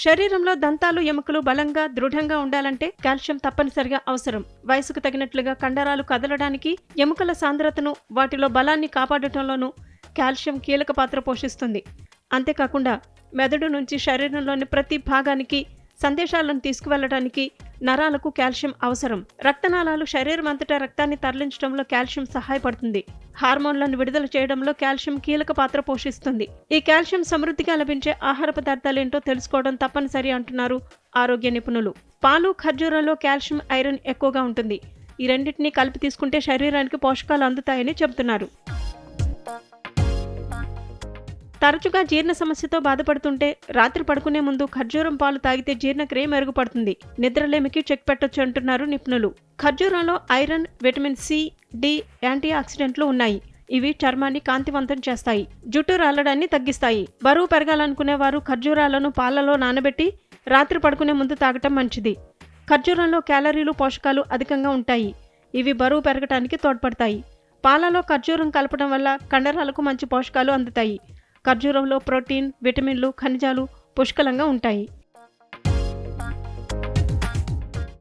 శరీరంలో దంతాలు ఎముకలు బలంగా దృఢంగా ఉండాలంటే కాల్షియం తప్పనిసరిగా అవసరం. వయసుకు తగినట్లుగా కండరాలు కదలడానికి, ఎముకల సాంద్రతను, వాటిలో బలాన్ని కాపాడటంలోనూ కాల్షియం కీలక పాత్ర పోషిస్తుంది. అంతేకాకుండా మెదడు నుంచి శరీరంలోని ప్రతి భాగానికి సందేశాలను తీసుకువెళ్లడానికి నరాలకు కాల్షియం అవసరం. రక్తనాళాలు శరీరం అంతటా రక్తాన్ని తరలించడంలో కాల్షియం సహాయపడుతుంది. హార్మోన్లను విడుదల చేయడంలో కాల్షియం కీలక పాత్ర పోషిస్తుంది. ఈ కాల్షియం సమృద్ధిగా లభించే ఆహార పదార్థాలేంటో తెలుసుకోవడం తప్పనిసరి అంటున్నారు ఆరోగ్య నిపుణులు. పాలు, ఖర్జూరంలో కాల్షియం, ఐరన్ ఎక్కువగా ఉంటుంది. ఈ రెండింటినీ కలిపి తీసుకుంటే శరీరానికి పోషకాలు అందుతాయని చెబుతున్నారు. తరచుగా జీర్ణ సమస్యతో బాధపడుతుంటే రాత్రి పడుకునే ముందు ఖర్జూరం పాలు తాగితే జీర్ణక్రియ మెరుగుపడుతుంది. నిద్రలేమికి చెక్ పెట్టొచ్చు అంటున్నారు నిపుణులు. ఖర్జూరంలో iron, vitamin C, D, anti ఆక్సిడెంట్లు ఉన్నాయి. ఇవి చర్మాన్ని కాంతివంతం చేస్తాయి, జుట్టు రాలడాన్ని తగ్గిస్తాయి. బరువు పెరగాలనుకునే వారు ఖర్జూరాలను పాలలో నానబెట్టి రాత్రి పడుకునే ముందు తాగటం మంచిది. ఖర్జూరంలో క్యాలరీలు, పోషకాలు అధికంగా ఉంటాయి. ఇవి బరువు పెరగటానికి తోడ్పడతాయి. పాలలో ఖర్జూరం కలపడం వల్ల కండరాలకు మంచి పోషకాలు అందుతాయి. ఖర్జూరంలో ప్రోటీన్, విటమిన్లు, ఖనిజాలు పుష్కలంగా ఉంటాయి.